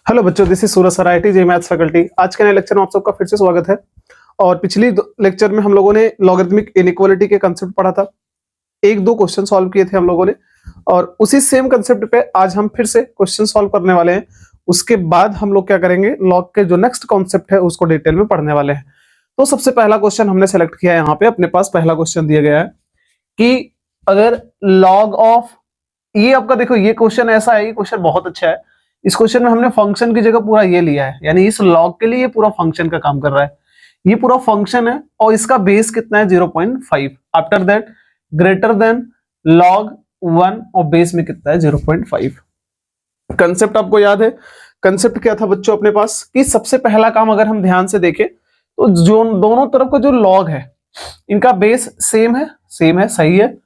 Hello बच्चों, this is Suraj sir, IIT J maths faculty. आज के नए लेक्चर में आप सबका फिर से स्वागत है। और पिछली लेक्चर में हम लोगों ने लॉगरिथमिक इनइक्वालिटी के कंसेप्ट पढ़ा था। एक दो क्वेश्चन सॉल्व किए थे हम लोगों ने, और उसी सेम कंसेप्ट पे आज हम फिर से क्वेश्चन सॉल्व करने वाले हैं। उसके बाद हम लोग क्या करेंगे, लॉग के जो नेक्स्ट कॉन्सेप्ट है उसको डिटेल में पढ़ने वाले हैं। तो सबसे पहला क्वेश्चन हमने सेलेक्ट किया है। यहाँ पे अपने पास पहला क्वेश्चन दिया गया है कि अगर लॉग ऑफ, ये आपका देखो, ये क्वेश्चन ऐसा है, ये क्वेश्चन बहुत अच्छा है। इस क्वेश्चन में हमने फंक्शन की जगह पूरा ये लिया है, यानी इस लॉग के लिए ये पूरा फंक्शन का काम कर रहा है। ये पूरा फंक्शन है और इसका बेस कितना है, 0.5। After that greater than log 1 और बेस में कितना है, 0.5। कंसेप्ट आपको याद है? कंसेप्ट क्या था बच्चों अपने पास कि सबसे पहला काम अगर हम ध्यान से देखें तो जो दोनों तरफ का जो लॉग है इनका बेस सेम है, सही है।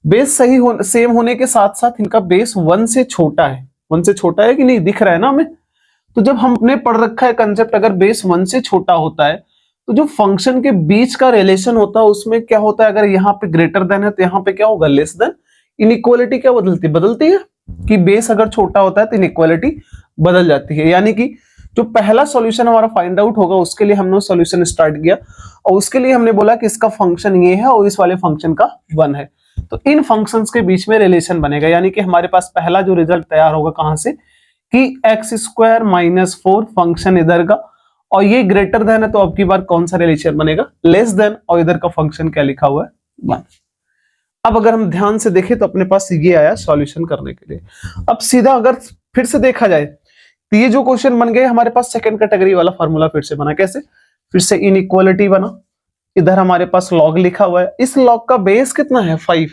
बेस सेम होने के साथ साथ इनका बेस 1 से छोटा है। 1 से छोटा है कि नहीं, दिख रहा है ना हमें? तो जब हमने पढ़ रखा है कंसेप्ट, अगर बेस 1 से छोटा होता है तो जो फंक्शन के बीच का रिलेशन होता है उसमें क्या होता है, अगर यहाँ पे ग्रेटर देन है तो यहाँ पे क्या होगा, लेस देन। इनइक्वालिटी क्या बदलती है कि बेस अगर छोटा होता है तो इनइक्वालिटी बदल जाती है। यानी कि जो पहला सॉल्यूशन हमारा फाइंड आउट होगा उसके लिए हमने सॉल्यूशन स्टार्ट किया और उसके लिए हमने बोला कि इसका फंक्शन ये है और इस वाले फंक्शन का 1 है। तो इन फंक्शंस के बीच में रिलेशन बनेगा, यानी कि हमारे पास पहला जो रिजल्ट तैयार होगा कहां से, कि x² - 4 फंक्शन इधर का, और ये ग्रेटर देन है तो अब की बार कौन सा रिलेशन बनेगा, लेस देन, और इधर का फंक्शन क्या लिखा हुआ है, 1। अब अगर हम ध्यान से देखें तो अपने पास ये आया सॉल्यूशन करने के लिए। अब सीधा अगर फिर से देखा जाए तो ये जो क्वेश्चन बन गए हमारे पास सेकंड कैटेगरी वाला फॉर्मूला फिर से बना। कैसे? फिर से इनइक्वालिटी बना, इधर हमारे पास लॉग लिखा हुआ है। इस लॉग का बेस कितना है, 5।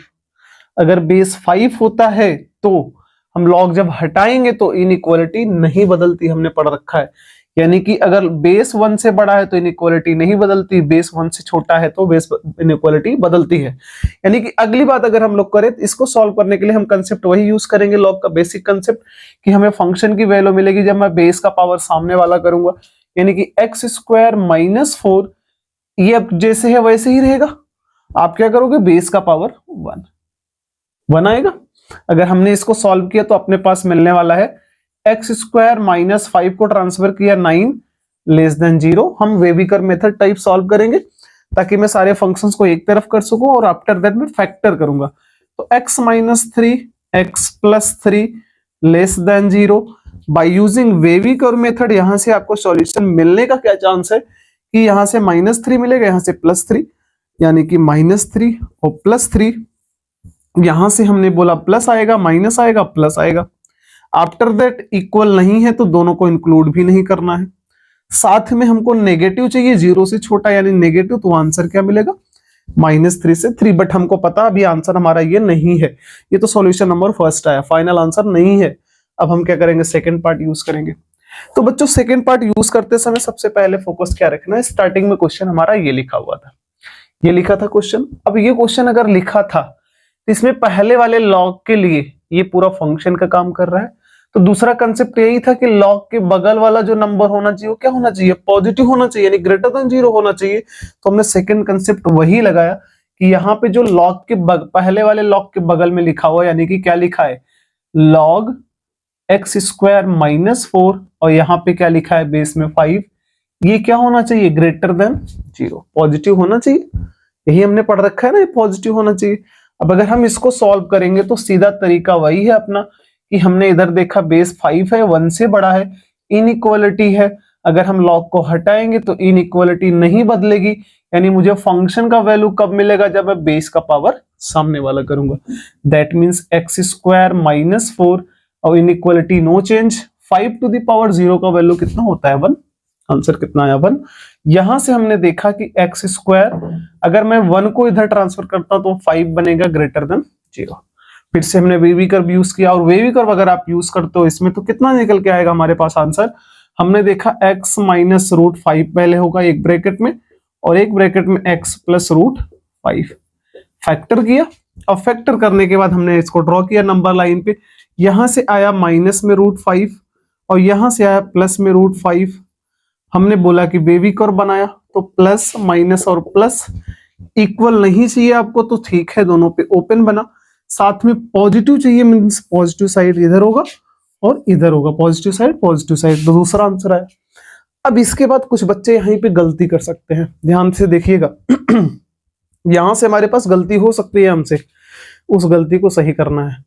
अगर बेस 5 होता है तो हम लॉग जब हटाएंगे तो इनइक्वालिटी नहीं बदलती, हमने पढ़ रखा है। यानी कि अगर बेस 1 से बड़ा है तो इनइक्वालिटी नहीं बदलती, बेस 1 से छोटा है तो बेस इनइक्वालिटी बदलती है। यानी कि अगली बात अगर हम लोग करें तो इसको सॉल्व करने के लिए हम कंसेप्ट वही यूज करेंगे, लॉग का बेसिक कंसेप्ट, कि हमें फंक्शन की वैल्यू मिलेगी जब मैं बेस का पावर सामने वाला करूंगा। यानी कि x² - 4, ये अब जैसे है वैसे ही रहेगा। आप क्या करोगे, बेस का पावर 1 आएगा। अगर हमने इसको सॉल्व किया तो अपने पास मिलने वाला है x² - 5 को ट्रांसफर किया 9 लेस देन 0। हम वेविकर मेथड टाइप सॉल्व करेंगे ताकि मैं सारे फंक्शंस को एक तरफ कर सकूं और आफ्टर दैट मैं फैक्टर करूंगा। तो x - 3 x + 3 less than 0 by using wavy curve method. यहां से आपको सॉल्यूशन मिलने का क्या चांस है कि यहां से -3 मिलेगा, यहां से +3, यानी कि -3 और +3। यहां से हमने बोला प्लस आएगा, माइनस आएगा, प्लस आएगा। आफ्टर दैट इक्वल नहीं है तो दोनों को इंक्लूड भी नहीं करना है। साथ में हमको नेगेटिव चाहिए, 0 से छोटा यानी नेगेटिव, तो आंसर क्या मिलेगा, -3 से 3। बट हमको पता अभी आंसर हमारा ये नहीं है, ये तो सॉल्यूशन नंबर फर्स्ट आया, फाइनल आंसर नहीं है। अब हम क्या करेंगे, सेकेंड पार्ट यूज करेंगे। तो बच्चों सेकेंड पार्ट यूज करते समय सबसे पहले फोकस क्या रखना है, स्टार्टिंग में क्वेश्चन हमारा ये लिखा हुआ था, ये लिखा था क्वेश्चन। अब ये क्वेश्चन अगर लिखा था तो इसमें पहले वाले लॉग के लिए ये पूरा फंक्शन का काम कर रहा है। तो दूसरा कंसेप्ट यही था कि लॉग के बगल वाला जो नंबर होना चाहिए वो क्या होना चाहिए, पॉजिटिव होना चाहिए, यानी ग्रेटर देन 0 होना चाहिए। तो हमने सेकंड कंसेप्ट वही लगाया कि यहाँ पे जो लॉग के पहले वाले लॉग के बगल में लिखा हुआ, यानी कि क्या लिखा है, log x² - 4, और यहाँ पे क्या लिखा है, बेस में 5, ये क्या होना चाहिए, ग्रेटर देन 0, पॉजिटिव होना चाहिए। यही हमने पढ़ रखा है ना, ये पॉजिटिव होना चाहिए। अब अगर हम इसको सॉल्व करेंगे तो सीधा तरीका वही है अपना कि हमने इधर देखा बेस 5 है, 1 से बड़ा है, इनइक्वालिटी है। अगर हम लॉग को हटाएंगे तो इनइक्वालिटी नहीं बदलेगी, यानी मुझे फंक्शन का वैल्यू कब मिलेगा, जब मैं बेस का पावर सामने वाला करूंगा। दैट मींस x² - 4 और inequality no change. 5 to the power 0 का वैल्यू कितना होता है, 1। आंसर कितना आया, 1। यहां से हमने देखा कि x², अगर मैं 1 को इधर ट्रांसफर करता हूं तो 5 बनेगा ग्रेटर देन 0। फिर से हमने वेवी कर्व यूज किया, और वेवी कर्व अगर आप यूज करते हो इसमें तो कितना निकल के आएगा हमारे पास आंसर। हमने देखा x - √5 पहले होगा एक ब्रैकेट में, और एक ब्रैकेट में x + √5। फैक्टर किया, अब फैक्टर करने के बाद हमने इसको ड्रॉ किया नंबर लाइन पे। यहां से आया माइनस में √5 और यहां से आया प्लस में √5। हमने बोला कि बेबी कर्व बनाया, तो प्लस माइनस और प्लस इक्वल नहीं चाहिए आपको तो ठीक है, दोनों पे ओपन बना। साथ में पॉजिटिव चाहिए, मींस पॉजिटिव साइड इधर होगा और इधर होगा पॉजिटिव साइड, तो दूसरा आंसर आया। अब इसके बाद कुछ बच्चे यहीं पे गलती कर सकते हैं, ध्यान से देखिएगा। यहां से हमारे पास गलती हो सकती है, हमसे उस गलती को सही करना है।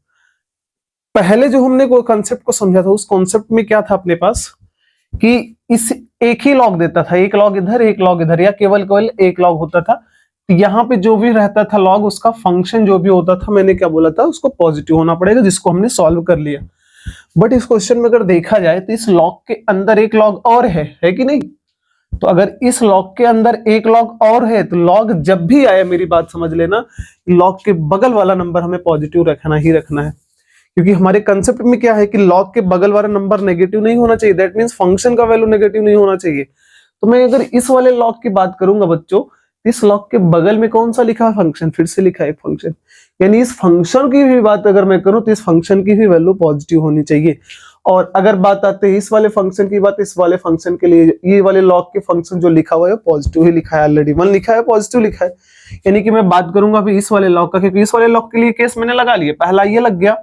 पहले जो हमने कोई कॉन्सेप्ट को समझा था, उस कॉन्सेप्ट में क्या था अपने पास कि इस एक ही लॉग देता था, एक लॉग इधर एक लॉग इधर, या केवल एक लॉग होता था। यहाँ पे जो भी रहता था लॉग, उसका फंक्शन जो भी होता था, मैंने क्या बोला था, उसको पॉजिटिव होना पड़ेगा, जिसको हमने सॉल्व कर लिया। बट इस क्वेश्चन में अगर देखा जाए तो इस लॉग के अंदर एक लॉग और है कि नहीं? तो अगर इस लॉग के अंदर एक लॉग और है तो लॉग जब भी आए, मेरी बात समझ लेना, लॉग के बगल वाला नंबर हमें पॉजिटिव रखना ही रखना है। क्योंकि हमारे कंसेप्ट में क्या है कि लॉग के बगल वाला नंबर नेगेटिव नहीं होना चाहिए, दैट मींस फंक्शन का वैल्यू नेगेटिव नहीं होना चाहिए। तो मैं अगर इस वाले लॉग की बात करूंगा बच्चों, इस लॉग के बगल में कौन सा लिखा है? फंक्शन। फिर से लिखा है फंक्शन, यानी इस फंक्शन की भी बात अगर मैं करूं तो इस फंक्शन की भी वैल्यू पॉजिटिव होनी चाहिए। और अगर बात आते है इस वाले फंक्शन की बात, इस वाले फंक्शन के लिए ये वाले लॉग के फंक्शन जो लिखा हुआ है पॉजिटिव ही लिखा है, ऑलरेडी 1 लिखा है, पॉजिटिव लिखा है। यानी कि मैं बात करूंगा अभी इस वाले लॉग का, क्योंकि इस वाले लॉग के लिए केस मैंने लगा लिया, पहला ये लग गया,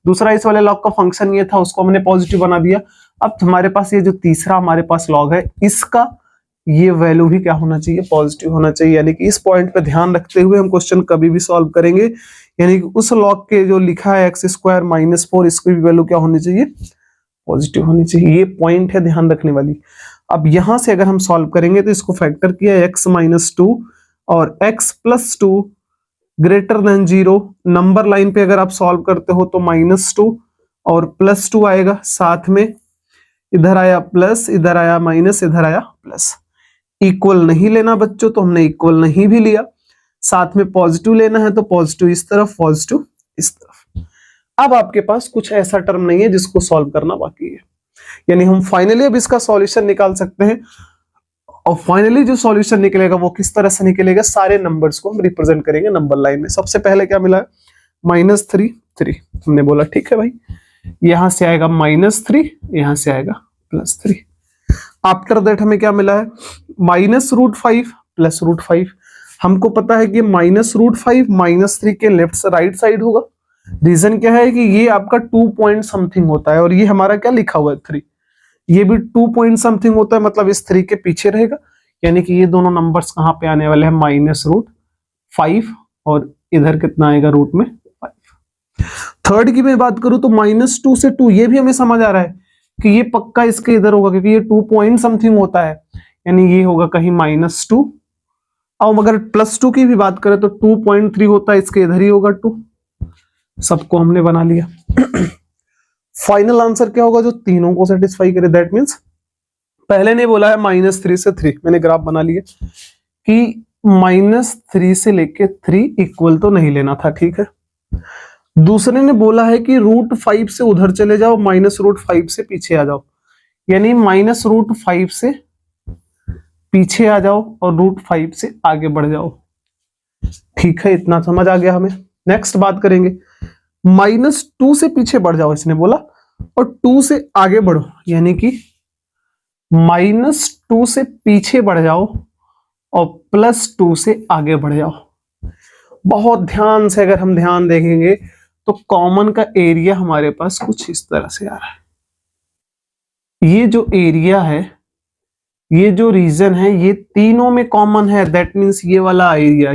दूसरा इस वाले लॉग का फंक्शन ये था, उसको हमने पॉजिटिव बना दिया। अब हमारे पास ये जो तीसरा हमारे पास लॉग है, इसका ये वैल्यू भी क्या होना चाहिए? पॉजिटिव होना चाहिए। यानी कि इस पॉइंट पे ध्यान रखते हुए हम क्वेश्चन कभी भी सॉल्व करेंगे। यानी कि उस लॉग के जो लिखा है x² - 4, इसकी भी वैल्यू क्या होनी चाहिए? पॉजिटिव होनी चाहिए। ये पॉइंट है ध्यान रखने वाली। अब यहां से अगर हम सॉल्व करेंगे तो इसको फैक्टर किया x - 2 और x + 2 greater than 0, number line पे अगर आप सॉल्व करते हो तो -2 और +2 आएगा, साथ में इधर आया प्लस, इधर आया माइनस, इधर आया प्लस। इक्वल नहीं लेना बच्चों, तो हमने इक्वल नहीं भी लिया। साथ में पॉजिटिव लेना है तो पॉजिटिव इस तरफ, पॉजिटिव इस तरफ। अब आपके पास कुछ ऐसा टर्म नहीं है जिसको सॉल्व करना बाकी है, यानी हम फाइनली अब इसका सॉल्यूशन निकाल सकते हैं। और फाइनली जो सॉल्यूशन निकलेगा वो किस तरह से निकलेगा? सारे नंबर्स को हम रिप्रेजेंट करेंगे नंबर लाइन में। सबसे पहले क्या मिला है? -3 3, हमने बोला ठीक है भाई, यहां से आएगा -3, यहां से आएगा +3। आफ्टर दैट हमें क्या मिला है? -√5 +√5। हमको पता है कि -√5 -3 के लेफ्ट से राइट साइड होगा। रीजन क्या है कि ये आपका 2 पॉइंट समथिंग होता है, और ये हमारा क्या लिखा हुआ है 3, ये भी 2 पॉइंट समथिंग होता है, मतलब इस 3 के पीछे रहेगा। यानी कि ये दोनों नंबर्स कहां पे आने वाले हैं? -√5, और इधर कितना आएगा? रूट में 5। थर्ड की मैं बात करूं तो -2 से 2, ये भी हमें समझ आ रहा है कि ये पक्का इसके इधर होगा, क्योंकि ये 2 पॉइंट समथिंग होता है, यानी ये होगा कहीं -2। अब अगर +2 की भी बात करें तो 2.3 होता है, इसके इधर ही होगा 2। सबको हमने बना लिया। फाइनल आंसर क्या होगा जो तीनों को सेटिस्फाई करे? दैट मींस पहले ने बोला है -3 से 3, मैंने ग्राफ बना लिया कि -3 से लेके 3 इक्वल तो नहीं लेना था, ठीक है। दूसरे ने बोला है कि √5 से उधर चले जाओ, -√5 से पीछे आ जाओ, यानी -√5 से पीछे आ जाओ और √5 से आगे बढ़ जाओ, ठीक है। इतना समझ आ गया हमें। नेक्स्ट बात करेंगे, -2 से पीछे बढ़ जाओ इसने बोला, और 2 से आगे बढ़ो, यानी कि -2 से पीछे बढ़ जाओ और +2 से आगे बढ़ जाओ। बहुत ध्यान से अगर हम ध्यान देखेंगे तो कॉमन का एरिया हमारे पास कुछ इस तरह से आ रहा है। ये जो एरिया है, ये जो रीजन है, ये तीनों में कॉमन है। दैट मींस ये वाला एरिया,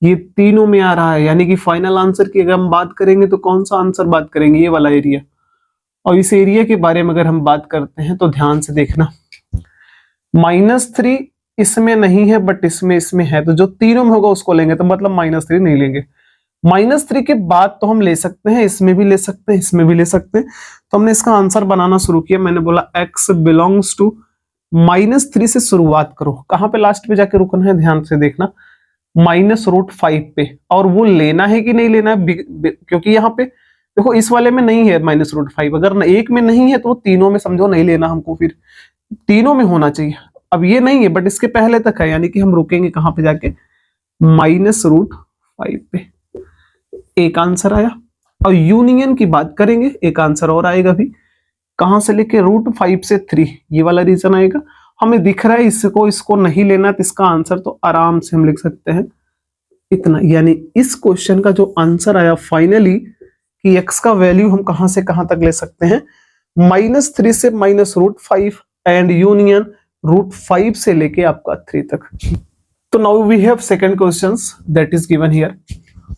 ये तीनों में आ रहा है। यानी कि फाइनल आंसर की अगर हम बात करेंगे तो कौन सा आंसर बात करेंगे? ये वाला एरिया। और इस एरिया के बारे में अगर हम बात करते हैं तो ध्यान से देखना, -3 इसमें नहीं है बट इसमें है, तो जो तीनों में होगा उसको लेंगे, तो मतलब -3 नहीं लेंगे। -3 के बाद तो हम ले सकते हैं, इसमें भी ले सकते हैं, इसमें भी ले सकते हैं। तो हमने इसका आंसर बनाना शुरू किया। मैंने बोला x बिलोंग्स टू -3 से शुरुआत करो। कहां पे लास्ट पे जाके रुकना है? ध्यान से देखना, -√5 पे। और वो लेना है कि नहीं लेना है, क्योंकि यहाँ पे देखो इस वाले में नहीं है -√5, अगर एक में नहीं है तो तीनों में समझो नहीं लेना हमको, फिर तीनों में होना चाहिए। अब ये नहीं है बट इसके पहले तक है, यानी कि हम रुकेंगे कहां पे जाके? -√5 पे। एक आंसर आया। और यूनियन की बात करेंगे, एक आंसर और आएगा भी, कहां से लेके? √5 से 3, ये वाला रीजन आएगा। हमें दिख रहा है इसको नहीं लेना, तो इसका आंसर तो आराम से हम लिख सकते हैं इतना। यानी इस क्वेश्चन का जो आंसर आया फाइनली, कि x का वैल्यू हम कहां से कहां तक ले सकते हैं, -3 से -√5 एंड यूनियन √5 से लेके आपका 3 तक। तो now we have second questions that is given here.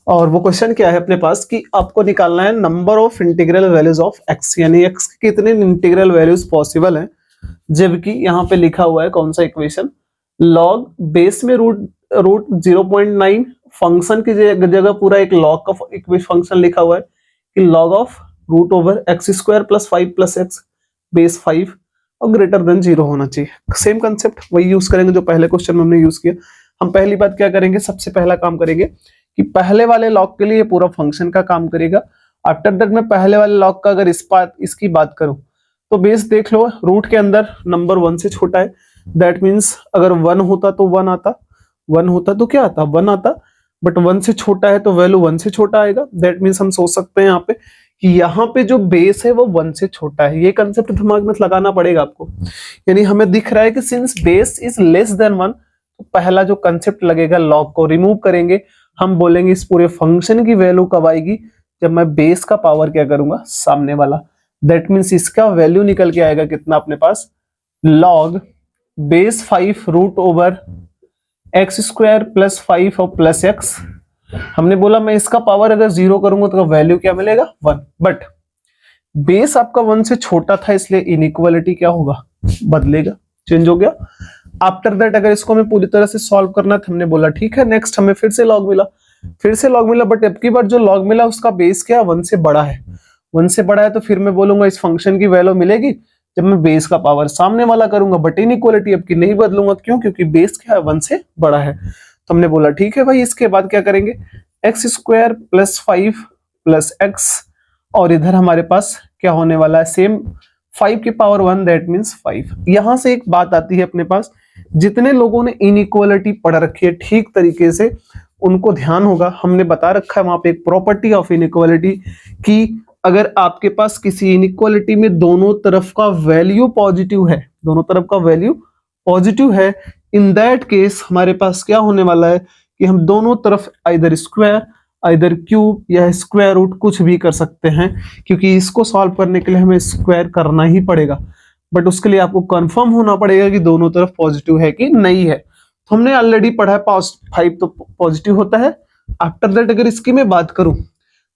और वो क्वेश्चन क्या है अपने पास कि आपको निकालना है number of integral values of x, यानी x के कितने इंटीग्रल वैल्यूज पॉसिबल हैं, जबकि यहाँ पे लिखा हुआ है कौन सा इक्वेशन, log बेस में रूट 0.9, फंक्शन की जगह पूरा एक log का फंक्शन लिखा हुआ है कि log of root over x² + 5 + x base 5 और ग्रेटर देन 0 होना चाहिए। सेम कंसेप्ट वही यूज करेंगे जो पहले क्वेश्चन में हमने यूज किया। हम पहली बात क्या करेंगे, सबसे पहला काम करेंगे कि पहले वाले लॉग के लिए पूरा फंक्शन का काम करेगा। आफ्टर दैट मैं पहले वाले लॉग का अगर इसकी बात करूं तो बेस देख लो, रूट के अंदर नंबर 1 से छोटा है, दैट मीन्स अगर 1 होता तो 1 आता, 1 होता तो क्या आता, 1 आता, बट 1 से छोटा है तो वैल्यू 1 से छोटा आएगा। दैट मीन्स हम सोच सकते हैं यहाँ पे कि यहाँ पे जो बेस है वो 1 से छोटा है। ये कंसेप्ट दिमाग में लगाना पड़ेगा आपको। यानी हमें दिख रहा है कि since base is less than 1, तो पहला जो कंसेप्ट लगेगा लॉग को रिमूव करेंगे। हम बोलेंगे इस पूरे फंक्शन की वैल्यू कब आएगी, जब मैं बेस का पावर क्या करूंगा, सामने वाला। दैट मीन्स इसका वैल्यू निकल के आएगा कितना अपने पास, log base 5 root over x² + 5 और प्लस x। हमने बोला मैं इसका पावर अगर 0 करूंगा तो वैल्यू क्या मिलेगा, 1, बट बेस आपका 1 से छोटा था इसलिए इनइक्वालिटी क्या होगा, बदलेगा, चेंज हो गया। आफ्टर दैट अगर इसको हमें पूरी तरह से सॉल्व करना था, हमने बोला ठीक है नेक्स्ट हमें फिर से लॉग मिला, बट अब की बार जो लॉग मिला उसका बेस क्या 1 से बड़ा है, 1 से बड़ा है, तो फिर मैं बोलूंगा इस फंक्शन की वैल्यू मिलेगी जब मैं बेस का पावर सामने वाला करूंगा, बट इनइक्वालिटी अब की नहीं बदलूंगा। क्यों, क्योंकि बेस क्या है 1 से बड़ा है। तो हमने बोला ठीक है भाई, इसके बाद क्या करेंगे, x² + 5 + x, और इधर हमारे पास क्या होने वाला है, सेम 5 की पावर 1, दैट मीन्स 5। यहां से एक बात आती है अपने पास, जितने लोगों ने इनइक्वालिटी पढ़ रखी है ठीक तरीके से उनको ध्यान होगा, हमने बता रखा है वहां पे एक प्रॉपर्टी ऑफ इनइक्वालिटी कि अगर आपके पास किसी इनइक्वालिटी में दोनों तरफ का वैल्यू पॉजिटिव है, दोनों तरफ का वैल्यू पॉजिटिव है, इन दैट केस हमारे पास क्या होने वाला है कि हम दोनों तरफ आइदर स्क्वायर, आइदर क्यूब या स्क्वायर रूट कुछ भी कर सकते हैं, क्योंकि इसको सॉल्व करने के लिए हमें स्क्वायर करना ही पड़ेगा, बट उसके लिए आपको कंफर्म होना पड़ेगा कि दोनों तरफ पॉजिटिव है कि नहीं है। तो हमने ऑलरेडी पढ़ा है 5 तो पॉजिटिव होता है। आफ्टर दैट अगर इसकी मैं बात करूं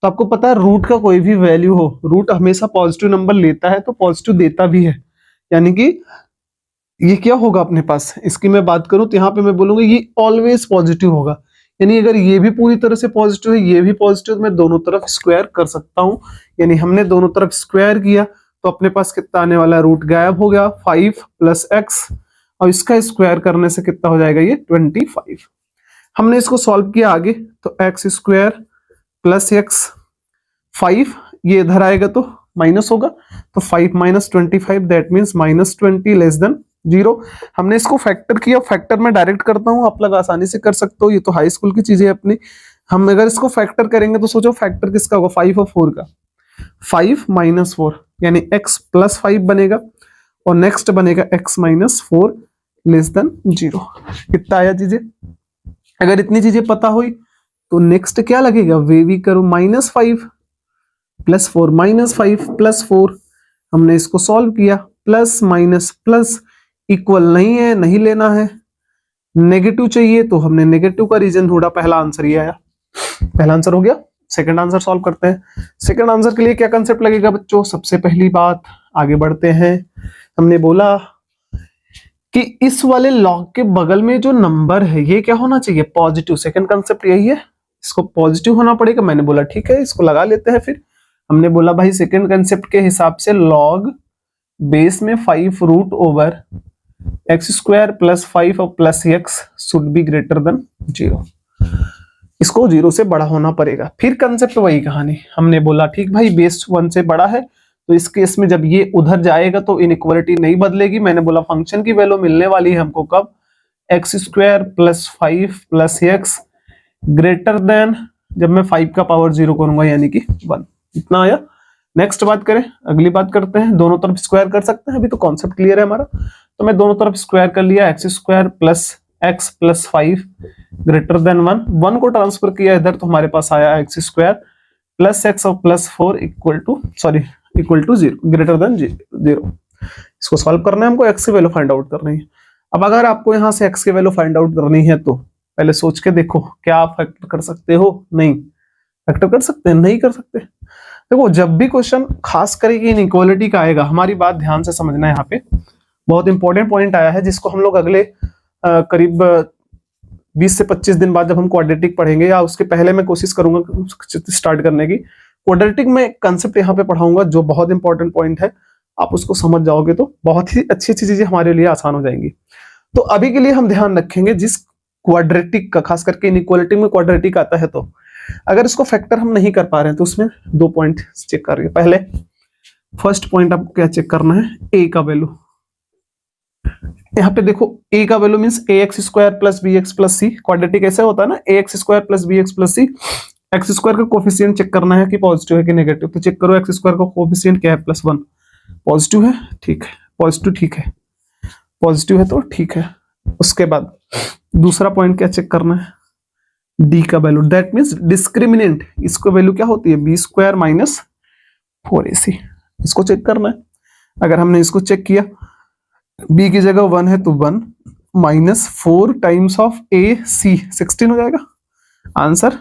तो आपको पता है रूट का कोई भी वैल्यू हो, रूट हमेशा पॉजिटिव नंबर लेता है तो पॉजिटिव देता भी है, यानी कि ये क्या होगा अपने पास, इसकी मैं बात करूं तो यहाँ पे मैं बोलूंगा ये ऑलवेज पॉजिटिव होगा। यानी अगर ये भी पूरी तरह से पॉजिटिव है, ये भी पॉजिटिव, मैं दोनों तरफ स्क्वायर कर सकता हूं। यानी हमने दोनों तरफ स्क्वायर किया तो अपने पास कितना आने वाला है, रूट गायब हो गया, 5 + x, और इसका स्क्वायर करने से कितना हो जाएगा, ये 25। हमने इसको सॉल्व किया आगे, तो x² + x 5, ये इधर आएगा तो माइनस होगा, तो 5 - 25 दैट मीन्स -20 लेस देन 0। हमने इसको फैक्टर किया, फैक्टर में डायरेक्ट करता हूं, आप लोग आसानी से कर सकते हो, ये तो हाई स्कूल की चीजें अपनी। हम अगर इसको फैक्टर करेंगे तो सोचो फैक्टर किसका होगा, 5 और 4 का, 5 - 4 यानी x + 5 बनेगा, और नेक्स्ट बनेगा x - 4 लेस देन 0। कितना आया चीजें, अगर इतनी चीजें पता हुई तो नेक्स्ट क्या लगेगा, वे भी करो, -5 + 4 -5 + 4, हमने इसको सॉल्व किया, प्लस माइनस प्लस इक्वल नहीं है, नहीं लेना है, नेगेटिव चाहिए तो हमने नेगेटिव का रीजन ढूंढा, पहला आंसर ये आया, पहला आंसर हो गया। सेकंड आंसर सॉल्व करते हैं। सेकंड आंसर के लिए क्या कंसेप्ट लगेगा बच्चों, सबसे पहली बात आगे बढ़ते हैं, हमने बोला कि इस वाले लॉग के बगल में जो नंबर है ये क्या होना चाहिए, पॉजिटिव। सेकंड कंसेप्ट यही है, इसको पॉजिटिव होना पड़ेगा। मैंने बोला ठीक है इसको लगा लेते हैं। फिर हमने बोला भाई सेकंड कंसेप्ट के हिसाब से लॉग बेस में 5 रूट ओवर x² + 5 और plus x should be greater than 0। इसको 0 से बड़ा होना पड़ेगा। फिर कंसेप्ट वही कहानी, हमने बोला ठीक भाई बेस 1 से बड़ा है तो इस केस में जब ये उधर जाएगा तो इनइक्वालिटी नहीं बदलेगी। मैंने बोला फंक्शन की वैल्यू मिलने वाली है हमको कब, x² + 5 + x ग्रेटर देन, जब मैं 5 का पावर 0 करूंगा यानी कि 1। इतना आया। नेक्स्ट बात करें, अगली बात करते हैं, दोनों तरफ स्क्वायर कर सकते हैं, अभी तो कॉन्सेप्ट क्लियर है हमारा। तो मैं दोनों तरफ स्क्वायर कर लिया, x² + x + 5 ग्रेटर देन 1 को ट्रांसफर किया इधर तो हमारे पास आया x² प्लस एक्स और plus 4 equal to 0, greater than 0। इसको सॉल्व करना है हमको, एक्स की वैल्यू फाइंड आउट करनी है। अब अगर आपको यहाँ से एक्स की वैल्यू फाइंड आउट करनी है तो पहले सोच के देखो, क्या आप फैक्टर कर सकते हो? नहीं फैक्टर कर सकते हैं, नहीं कर सकते। देखो जब भी क्वेश्चन खास करके इनइक्वालिटी का आएगा, हमारी बात ध्यान से समझना है, यहाँ पे बहुत इंपॉर्टेंट पॉइंट आया है जिसको हम लोग अगले करीब 20 से 25 दिन बाद जब हम क्वाड्रेटिक पढ़ेंगे, या उसके पहले मैं कोशिश करूंगा स्टार्ट करने की। क्वाड्रेटिक में कंसेप्ट यहाँ पे पढ़ाऊंगा जो बहुत इंपॉर्टेंट पॉइंट है, आप उसको समझ जाओगे तो बहुत ही अच्छी अच्छी चीजें हमारे लिए आसान हो जाएंगी। तो अभी के लिए हम ध्यान रखेंगे जिस क्वाड्रेटिक का, खास करके इनइक्वालिटी में क्वाड्रेटिक आता है, तो अगर इसको फैक्टर हम नहीं कर पा रहे हैं तो उसमें 2 पॉइंट चेक करिए। पहले फर्स्ट पॉइंट आपको क्या चेक करना है? ए का वैल्यू। यहाँ पे देखो ए का value means a x square plus b x plus c. Quadratic ऐसे होता है ना, a x square plus b x plus c. X square का कोफिशिएंट चेक करना है कि पॉजिटिव है कि नेगेटिव, तो चेक करो एक्स स्क्वायर का कोफिशिएंट क्या है? +1। पॉजिटिव है, ठीक है, पॉजिटिव ठीक है, पॉजिटिव है तो ठीक है। उसके बाद दूसरा पॉइंट क्या चेक करना है? डी का वैल्यू, दैट मींस डिस्क्रिमिनेंट। इसको वैल्यू क्या होती है? B square minus 4ac। इसको चेक करना है। अगर हमने इसको चेक किया, b की जगह 1 है तो 1 माइनस 4 टाइम्स ऑफ ac 16 हो जाएगा आंसर।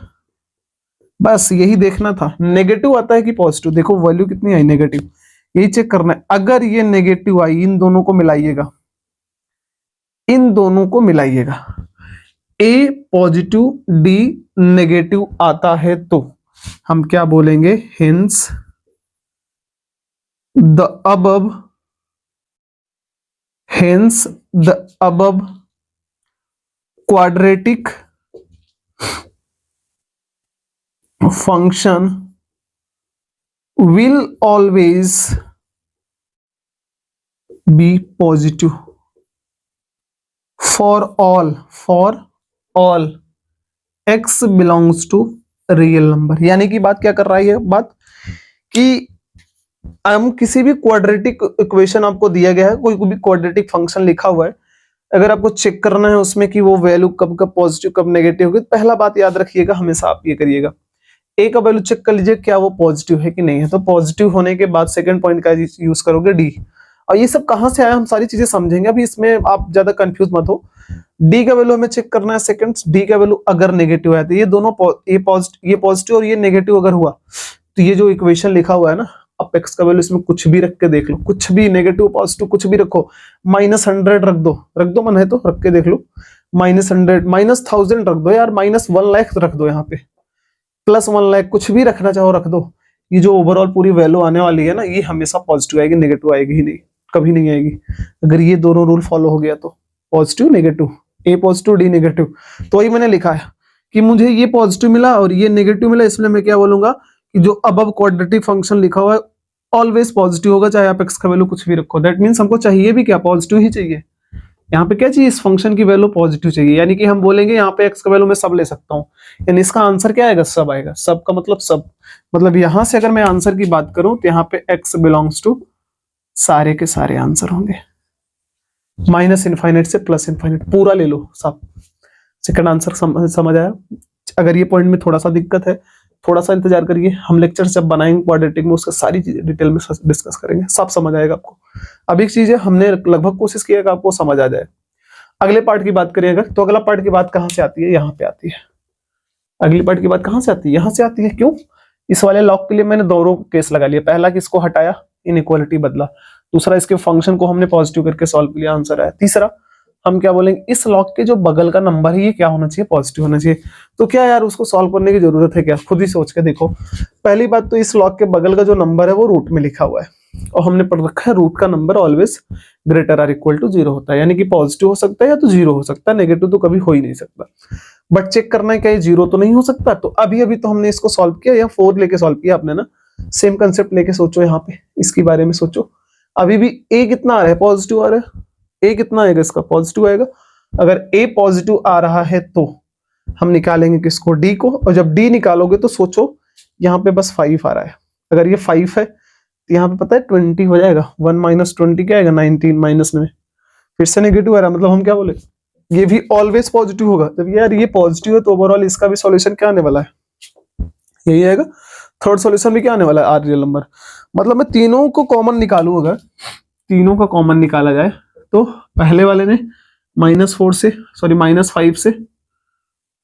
बस यही देखना था, नेगेटिव आता है कि पॉजिटिव। देखो वैल्यू कितनी आई? नेगेटिव। यही चेक करना है। अगर ये नेगेटिव आई, इन दोनों को मिलाइएगा, इन दोनों को मिलाइएगा, ए पॉजिटिव डी नेगेटिव आता है तो हम क्या बोलेंगे? Hence the above quadratic function will always be positive for all x belongs to real number. यानी कि बात क्या कर रहा है ये बात कि हम किसी भी क्वाड्रेटिक इक्वेशन आपको दिया गया है, कोई भी क्वाड्रेटिक फंक्शन लिखा हुआ है, अगर आपको चेक करना है उसमें कि वो वैल्यू कब कब पॉजिटिव कब नेगेटिव होगी, पहला बात याद रखिएगा, हमेशा आप ये करिएगा, ए का वैल्यू चेक कर लीजिए क्या वो पॉजिटिव है कि नहीं है। तो पॉजिटिव होने के बाद सेकंड पॉइंट का यूज करोगे डी। और ये सब कहां से आया हम सारी चीजें समझेंगे, अभी इसमें आप ज्यादा कंफ्यूज मत हो। डी का वैल्यू हमें चेक करना है सेकंड, डी का वैल्यू अगर नेगेटिव है तो ये दोनों ये पॉजिटिव और ये नेगेटिव अगर हुआ तो ये जो इक्वेशन लिखा हुआ है ना, आप एक्स का वैल्यू इसमें कुछ भी रख के देख लो, कुछ भी नेगेटिव पॉजिटिव कुछ भी रखो, -100 रख दो मन है तो रख के देख लो, -100 -1000 रख दो यार, -1 लाख रख दो, यहाँ पे +1 लाख कुछ भी रखना चाहो रख दो। ये जो ओवरऑल पूरी वैल्यू आने वाली है ना, ये हमेशा पॉजिटिव आएगी, नेगेटिव आएगी ही नहीं, कभी नहीं आएगी। अगर ये दोनों रूल फॉलो हो गया तो पॉजिटिव नेगेटिव, ए पॉजिटिव डी नेगेटिव। तो वही मैंने लिखा है कि मुझे ये पॉजिटिव मिला और ये नेगेटिव मिला, इसलिए मैं क्या बोलूंगा कि जो अबव क्वाड्रेटिक फंक्शन लिखा हुआ है ऑलवेज पॉजिटिव होगा, चाहे आप एक्स का वैल्यू कुछ भी रखो। दैट मींस हमको चाहिए भी क्या? पॉजिटिव ही चाहिए। यहाँ पे क्या चाहिए? इस फंक्शन की वैल्यू पॉजिटिव चाहिए, यानी कि हम बोलेंगे यहाँ पे एक्स का वैल्यू मैं सब ले सकता हूँ, यानी इसका आंसर क्या आएगा? सब आएगा। सब का मतलब सब, मतलब यहाँ से अगर मैं आंसर की बात करूं तो यहाँ पे एक्स बिलोंग्स टू सारे के सारे आंसर होंगे, -∞ से +∞, पूरा ले लो सब। सेकंड आंसर समझ आया? अगर ये पॉइंट में थोड़ा सा दिक्कत है, थोड़ा सा इंतजार करिए, हम लेक्चर जब बनाएंगे क्वाड्रेटिक में उसका सारी चीजें डिटेल में डिस्कस करेंगे, सब समझ आएगा आपको। अब एक चीज है, हमने लगभग कोशिश किया कि आपको समझ आ जाए। अगले पार्ट की बात करें अगर, तो अगला पार्ट की बात कहाँ से आती है? यहाँ पे आती है। अगली पार्ट की बात कहाँ से आती है? यहाँ से आती है। क्यों? इस वाले लॉग के लिए मैंने दोनों केस लगा लिया। पहला कि इसको हटाया, इनइक्वालिटी बदला। दूसरा, इसके फंक्शन को हमने पॉजिटिव करके सॉल्व किया, आंसर आया। तीसरा, हम क्या बोलेंगे, इस लॉग के जो बगल का नंबर है ये क्या होना चाहिए? पॉजिटिव होना चाहिए। तो क्या यार उसको सॉल्व करने की जरूरत है क्या? खुद ही सोच के देखो। पहली बात तो इस लॉग के बगल का जो नंबर है वो रूट में लिखा हुआ है, और हमने पढ़ रखा है रूट का number always greater or equal to 0 होता है, यानी कि पॉजिटिव हो सकता है या तो 0 हो सकता है, नेगेटिव तो कभी हो ही नहीं सकता। बट चेक करना है क्या ये 0 तो नहीं हो सकता। तो अभी तो हमने इसको सॉल्व किया, या 4 लेके सॉल्व किया आपने ना, सेम कंसेप्ट लेके सोचो, यहाँ पे इसके बारे में सोचो। अभी भी ए कितना आ रहा है? पॉजिटिव आ रहा है। ए कितना आएगा? इसका पॉजिटिव आएगा। अगर ए पॉजिटिव आ रहा है तो हम निकालेंगे किसको? डी को। और जब डी निकालोगे तो सोचो यहाँ पे बस 5 आ रहा है। अगर ये 5 है तो यहाँ पे पता है 20 हो जाएगा। 1 - 20 क्या आएगा? 19 -9। फिर से नेगेटिव आ रहा है, मतलब हम क्या बोले, ये भी ऑलवेज पॉजिटिव होगा। जब यार ये पॉजिटिव है तो ओवरऑल इसका भी सॉल्यूशन क्या आने वाला है? यही आएगा। थर्ड सॉल्यूशन भी क्या आने वाला है, आर रियल नंबर। मतलब मैं तीनों को कॉमन निकालूं, अगर तीनों का कॉमन निकाला जाए तो पहले वाले ने -5 से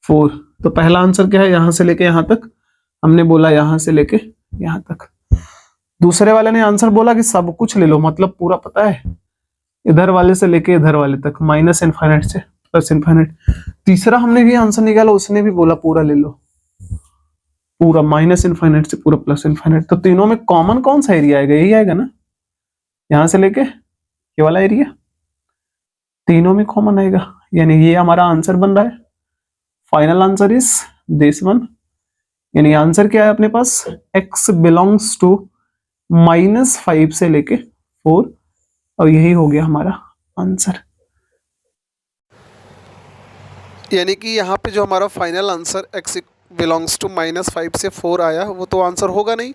4, तो पहला आंसर क्या है, यहां से लेके यहां तक, हमने बोला यहां से लेके यहां तक। दूसरे वाले ने आंसर बोला कि सब कुछ ले लो, मतलब पूरा पता है, इधर वाले से लेके इधर वाले तक, -इनफाइनाइट से +इनफाइनाइट। तीसरा हमने भी आंसर निकाला, उसने भी बोला पूरा ले लो, पूरा -इनफाइनाइट से पूरा +इनफाइनाइट। तो तीनों में कॉमन कौन सा एरिया आएगा, यही आएगा ना, यहां से लेके ये वाला एरिया, तीनों में कॉमन आएगा, यानी ये हमारा आंसर बन रहा है। Final answer is this one, यानी आंसर क्या है अपने पास, x बिलोंग्स टू -5 से लेके 4, और यही हो गया हमारा आंसर। यानी कि यहाँ पे जो हमारा final answer x belongs to -5 से 4 आया, वो तो आंसर होगा नहीं,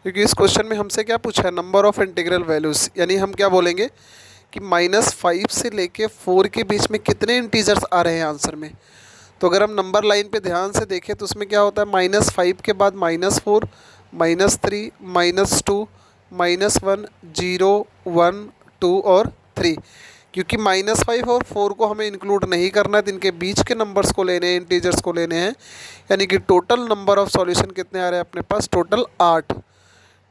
क्योंकि इस क्वेश्चन में हमसे क्या पूछा है, नंबर ऑफ इंटीग्रल वैल्यूज। यानी हम क्या बोलेंगे कि -5 से लेके 4 के बीच में कितने इंटीजर्स आ रहे हैं आंसर में। तो अगर हम नंबर लाइन पे ध्यान से देखें तो उसमें क्या होता है, -5 के बाद -4, -3, -2, -1, 0, 1, 2 और 3। क्योंकि -5 और 4 को हमें इंक्लूड नहीं करना है, तो इनके बीच के नंबर्स को लेने हैं, इंटीजर्स को लेने हैं। यानी कि टोटल नंबर ऑफ सॉल्यूशन कितने आ रहे हैं अपने पास, टोटल 8।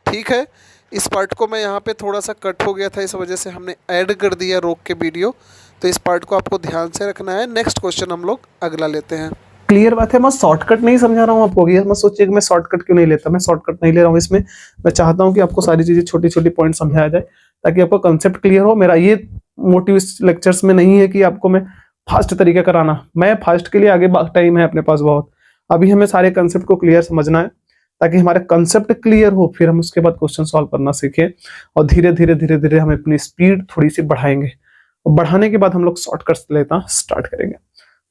ठीक है, इस पार्ट को मैं यहाँ पे थोड़ा सा कट हो गया था, इस वजह से हमने ऐड कर दिया रोक के वीडियो, तो इस पार्ट को आपको ध्यान से रखना है। नेक्स्ट क्वेश्चन हम लोग अगला लेते हैं। क्लियर बात है, मैं शॉर्टकट नहीं समझा रहा हूँ आपको, ये मत सोचिए कि मैं शॉर्टकट क्यों नहीं लेता, मैं शॉर्टकट नहीं ले रहा हूँ इसमें। मैं चाहता हूँ कि आपको सारी चीजें छोटी छोटी पॉइंट समझाया जाए, ताकि आपको कंसेप्ट क्लियर हो। मेरा ये मोटिव इस लेक्चर्स में नहीं है कि आपको मैं फास्ट तरीके कराना, मैं फास्ट के लिए आगे टाइम है अपने पास बहुत, अभी हमें सारे कंसेप्ट को क्लियर समझना है, ताकि हमारे कंसेप्ट क्लियर हो, फिर हम उसके बाद क्वेश्चन सॉल्व करना सीखें, और धीरे धीरे हम अपनी स्पीड थोड़ी सी बढ़ाएंगे, और बढ़ाने के बाद हम लोग शॉर्टकट लेना स्टार्ट करेंगे।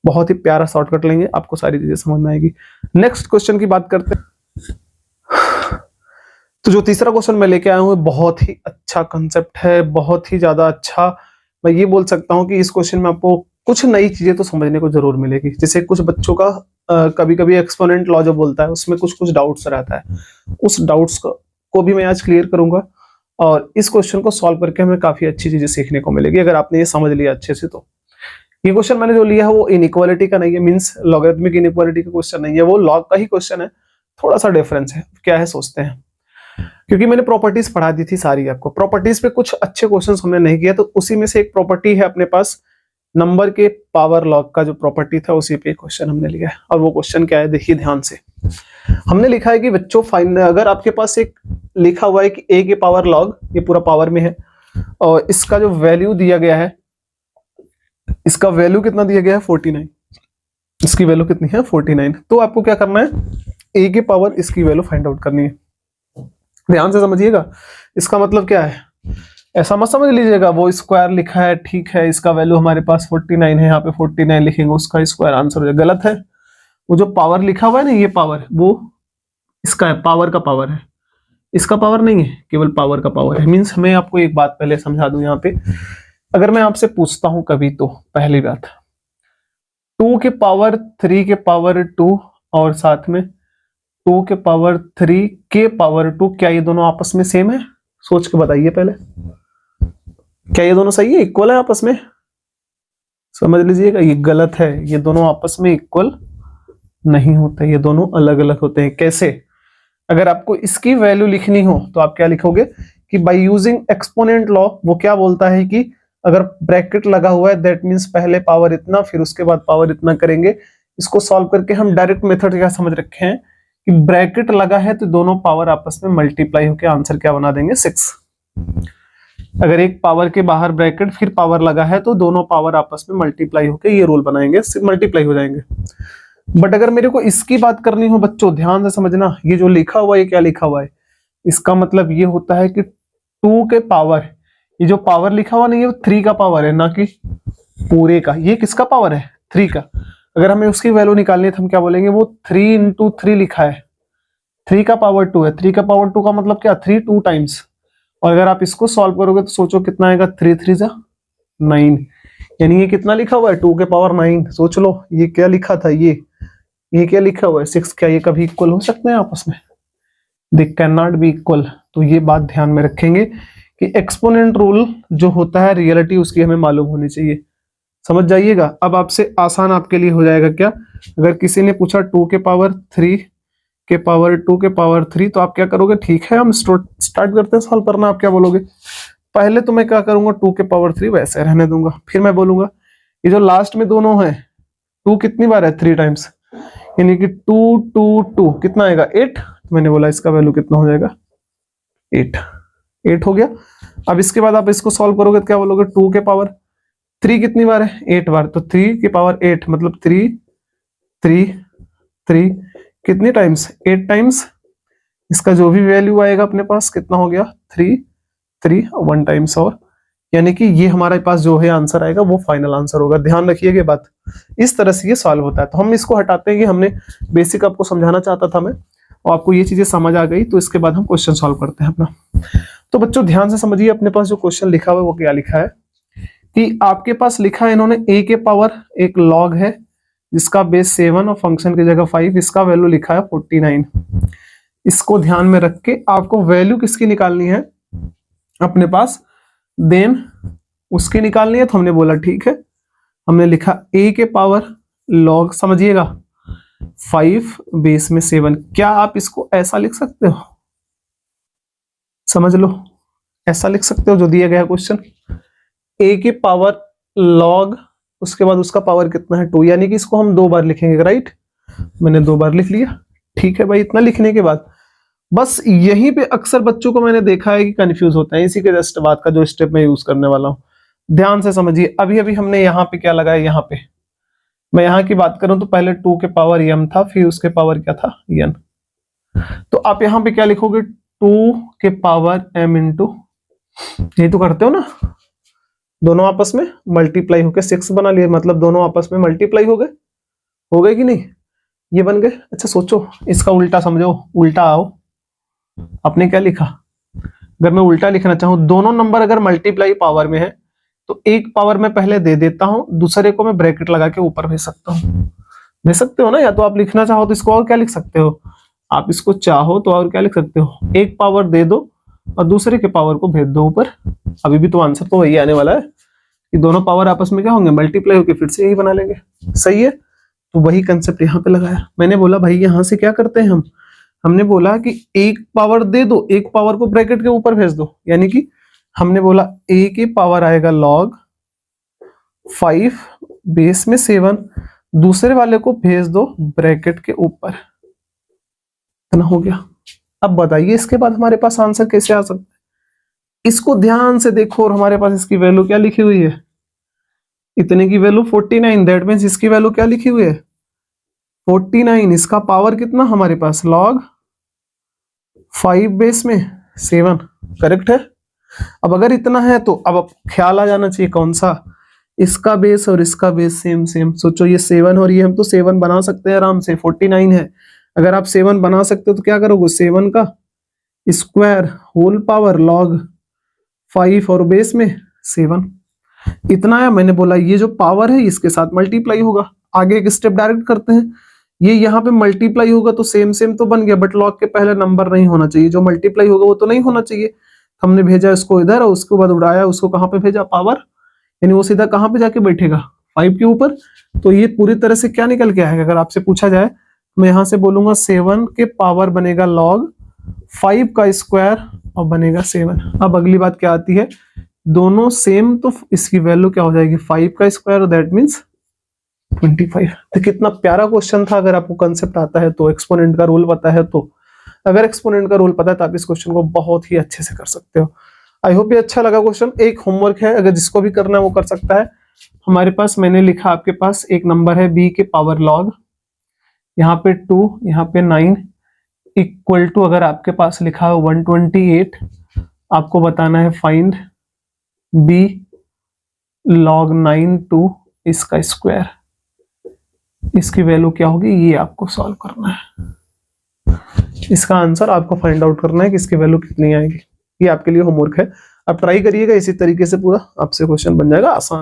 बहुत ही प्यारा शॉर्टकट लेंगे, आपको सारी चीजें समझ में आएगी। नेक्स्ट क्वेश्चन की बात करते हैं। तो जो तीसरा क्वेश्चन मैं लेके आया हूँ, बहुत ही अच्छा कंसेप्ट है, बहुत ही ज्यादा अच्छा। मैं ये बोल सकता हूँ कि इस क्वेश्चन में आपको कुछ नई चीजें तो समझने को जरूर मिलेगी। जैसे कुछ बच्चों का कभी कभी एक्सपोनेंट लॉ जो बोलता है, उसमें कुछ कुछ डाउट्स रहता है, उस डाउट्स को भी मैं आज क्लियर करूंगा, और इस क्वेश्चन को सॉल्व करके हमें काफी अच्छी चीजें सीखने को मिलेगी, अगर आपने ये समझ लिया अच्छे से। तो ये क्वेश्चन मैंने जो लिया है वो इनइक्वालिटी का नहीं है, मींस लॉगरिथमिक इनइक्वालिटी का क्वेश्चन नहीं है, वो लॉग का ही क्वेश्चन है। थोड़ा सा डिफरेंस है, क्या है सोचते हैं, क्योंकि मैंने प्रॉपर्टीज पढ़ा दी थी सारी आपको, प्रॉपर्टीज पे कुछ अच्छे क्वेश्चंस हमने नहीं किया, तो उसी में से एक प्रॉपर्टी है अपने पास, नंबर के पावर लॉग का जो प्रॉपर्टी था, उसी पे क्वेश्चन हमने लिया है। और वो क्वेश्चन क्या है, देखिए ध्यान से। हमने लिखा है कि बच्चों अगर आपके पास एक लिखा हुआ है कि a के पावर लॉग, ये पूरा पावर में है, और इसका जो वैल्यू दिया गया है, इसका वैल्यू कितना दिया गया है 49, इसकी वैल्यू कितनी है 49। तो आपको क्या करना है, a के पावर इसकी वैल्यू फाइंड आउट करनी है। ध्यान से समझिएगा, इसका मतलब क्या है, ऐसा मत समझ लीजिएगा वो स्क्वायर लिखा है, ठीक है, इसका वैल्यू हमारे पास 49 है, यहाँ पे 49 लिखेंगे, उसका स्क्वायर आंसर हो जाएगा। गलत है, वो जो पावर लिखा हुआ है ना, ये पावर वो इसका है, पावर का पावर है, इसका पावर नहीं है, केवल पावर का पावर है। मीन्स मैं आपको एक बात पहले समझा दूं, यहाँ पे अगर मैं आपसे पूछता हूं कभी, तो पहली बात 2 के पावर 3 के पावर 2 और साथ में 2 के पावर 3 के पावर 2, क्या ये दोनों आपस में सेम है? सोच के बताइए पहले, क्या ये दोनों सही है, इक्वल है आपस में? समझ लीजिएगा, ये गलत है, ये दोनों आपस में इक्वल नहीं होते, ये दोनों अलग अलग होते हैं। कैसे? अगर आपको इसकी वैल्यू लिखनी हो तो आप क्या लिखोगे कि बाय यूजिंग एक्सपोनेंट लॉ, वो क्या बोलता है कि अगर ब्रैकेट लगा हुआ है दैट मींस पहले पावर इतना, फिर उसके बाद पावर इतना करेंगे। इसको सॉल्व करके हम डायरेक्ट मेथड क्या समझ रखे हैं कि ब्रैकेट लगा है तो दोनों पावर आपस में मल्टीप्लाई होकर आंसर क्या बना देंगे 6। अगर एक पावर के बाहर ब्रैकेट फिर पावर लगा है तो दोनों पावर आपस में मल्टीप्लाई होकर ये रूल बनाएंगे, मल्टीप्लाई हो जाएंगे। बट अगर मेरे को इसकी बात करनी हो बच्चों, ध्यान से समझना, ये जो लिखा हुआ है क्या लिखा हुआ है, इसका मतलब ये होता है कि 2 के पावर, ये जो पावर लिखा हुआ नहीं है वो 3 का पावर है, ना कि पूरे का। ये किसका पावर है? 3 का। अगर हमें उसकी वैल्यू निकालनी है तो हम क्या बोलेंगे, वो 3 इंटू 3 लिखा है, 3 का पावर 2 है, 3 का पावर 2 का मतलब क्या, 3 2 टाइम्स। और अगर आप इसको सॉल्व करोगे तो सोचो कितना आएगा, 3 3 जा 9, यानी ये कितना लिखा हुआ है 2 के पावर 9। सोच लो ये क्या लिखा था, ये क्या लिखा हुआ है 6। क्या ये कभी इक्वल हो सकते हैं आपस में? They can not be equal. तो ये बात ध्यान में रखेंगे कि एक्सपोनेंट रूल जो होता है रियलिटी उसकी हमें मालूम होनी चाहिए, समझ जाइएगा। अब आपसे आसान आपके लिए हो जाएगा क्या, अगर किसी ने पूछा 2 के पावर 3 के पावर 2 के पावर 3 तो आप क्या करोगे, ठीक है हम स्टार्ट करते हैं सॉल्व करना। आप क्या बोलोगे, पहले तो मैं क्या करूंगा 2 के पावर 3 वैसे रहने दूंगा, फिर मैं बोलूंगा ये जो लास्ट में दोनों है 2 कितनी बार है 3 टाइम्स, यानी कि 2 2 2 कितना आएगा 8। मैंने बोला इसका वैल्यू कितना हो जाएगा 8 हो गया। अब इसके बाद आप इसको सॉल्व करोगे तो क्या बोलोगे 2 के पावर 3 कितनी बार है 8 बार, तो 3 के पावर 8 मतलब 3 3 3 कितनी टाइम्स 8 टाइम्स। इसका जो भी वैल्यू आएगा अपने पास कितना हो गया 3 3 1 टाइम्स, और यानी कि ये हमारे पास जो है आंसर आएगा वो फाइनल आंसर होगा। ध्यान रखिएगा बात, इस तरह से ये सॉल्व होता है। तो हम इसको हटाते हैं कि हमने बेसिक आपको समझाना चाहता था मैं, और आपको ये चीजें समझ आ गई, तो इसके बाद हम क्वेश्चन सॉल्व करते हैं अपना। तो बच्चों ध्यान से समझिए, अपने पास जो क्वेश्चन लिखा हुआ है वो क्या लिखा है कि आपके पास लिखा है इन्होंने a के पावर एक लॉग है जिसका बेस 7 और फंक्शन की जगह 5, इसका वैल्यू लिखा है 49। इसको ध्यान में रख के आपको वैल्यू किसकी निकालनी है अपने पास, देन उसकी निकालनी है। तो हमने बोला ठीक है, हमने लिखा a के पावर लॉग, समझिएगा 5 बेस में 7। क्या आप इसको ऐसा लिख सकते हो, समझ लो ऐसा लिख सकते हो जो दिया गया क्वेश्चन, a के पावर लॉग उसके बाद उसका पावर कितना है 2, यानी कि इसको हम 2 बार लिखेंगे, राइट। मैंने 2 बार लिख लिया, ठीक है भाई। इतना लिखने के बाद बस यहीं पे अक्सर बच्चों को मैंने देखा है कि कंफ्यूज होता है, इसी के जस्ट बात का जो स्टेप मैं यूज करने वाला हूं ध्यान से समझिए। अभी अभी हमने यहाँ पे क्या लगाया, यहाँ पे मैं यहाँ की बात करूं तो पहले 2 के पावर m था, फिर उसके पावर क्या था n। तो आप यहाँ पे क्या लिखोगे 2 के पावर m इंटू, यही तो करते हो ना, दोनों आपस में मल्टीप्लाई होके 6 बना लिए, मतलब दोनों आपस में मल्टीप्लाई हो गए कि नहीं, ये बन गए। अच्छा सोचो इसका उल्टा समझो, उल्टा आओ, आपने क्या लिखा, अगर मैं उल्टा लिखना चाहूं दोनों नंबर अगर मल्टीप्लाई पावर में है तो एक पावर मैं पहले दे देता हूं, दूसरे को मैं ब्रैकेट लगा के ऊपर भेज सकता हूं, भेज सकते हो ना। या तो आप लिखना चाहो तो इसको और क्या लिख सकते हो, आप इसको चाहो तो और क्या लिख सकते हो, एक पावर दे दो और दूसरे के पावर को भेज दो ऊपर। अभी भी तो आंसर तो वही आने वाला है कि दोनों पावर आपस में क्या होंगे मल्टीप्लाई होके फिर से यही बना लेंगे, सही है। तो वही कंसेप्ट यहाँ पे लगाया। मैंने बोला भाई यहाँ से क्या करते हैं हमने बोला कि एक पावर दे दो, एक पावर को ब्रैकेट के ऊपर भेज दो, यानी कि हमने बोला a की पावर आएगा log 5 बेस में 7, दूसरे वाले को भेज दो ब्रैकेट के ऊपर, इतना हो गया। अब बताइए इसके बाद हमारे पास आंसर कैसे आ सकता है, इसको ध्यान से देखो और हमारे पास इसकी वैल्यू क्या लिखी हुई है, इतने की वैल्यू 49, दैट मीन्स इसकी वैल्यू क्या लिखी हुई है 49, इसका पावर कितना हमारे पास log 5 बेस में 7, करेक्ट है। अब अगर इतना है तो अब ख्याल आ जाना चाहिए कौन सा, इसका बेस और इसका बेस सेम सेम। सोचो ये 7 और ये हम तो 7 बना सकते हैं आराम से, 49 है, अगर आप 7 बना सकते हो तो क्या करोगे 7 का स्क्वायर होल पावर log 5 और बेस में 7, इतना है। मैंने बोला ये जो पावर है इसके साथ मल्टीप्लाई होगा, आगे एक स्टेप डायरेक्ट करते हैं, ये यहाँ पे मल्टीप्लाई होगा तो सेम सेम तो बन गया, बट लॉग के पहले नंबर नहीं होना चाहिए, जो मल्टीप्लाई होगा वो तो नहीं होना चाहिए। हमने भेजा इसको इधर और उसके बाद उड़ाया उसको कहाँ पे भेजा पावर, यानी वो सीधा कहाँ पे जाके बैठेगा 5 के ऊपर। तो ये पूरी तरह से क्या निकल के आएगा, अगर आपसे पूछा जाए मैं यहाँ से बोलूंगा 7 के पावर बनेगा log 5 का स्क्वायर और बनेगा 7। अब अगली बात क्या आती है, दोनों सेम तो इसकी वैल्यू क्या हो जाएगी 5 का स्क्वायर, दैट मीन्स 25। तो कितना प्यारा क्वेश्चन था, अगर आपको कंसेप्ट आता है तो, एक्सपोनेंट का रूल पता है तो, अगर एक्सपोनेंट का रूल पता है तो आप इस क्वेश्चन को बहुत ही अच्छे से कर सकते हो। आई होप ये अच्छा लगा क्वेश्चन। एक होमवर्क है, अगर जिसको भी करना है वो कर सकता है। हमारे पास मैंने लिखा आपके पास एक नंबर है b के पावर log, यहाँ पे 2 यहाँ पे 9 इक्वल टू, अगर आपके पास लिखा है 128, आपको बताना है फाइंड b log 9 2 इसका स्क्वायर, इसकी वैल्यू क्या होगी ये आपको सॉल्व करना है, इसका आंसर आपको फाइंड आउट करना है कि इसकी वैल्यू कितनी आएगी। ये आपके लिए होमवर्क है, आप ट्राई करिएगा, इसी तरीके से पूरा आपसे क्वेश्चन बन जाएगा आसान।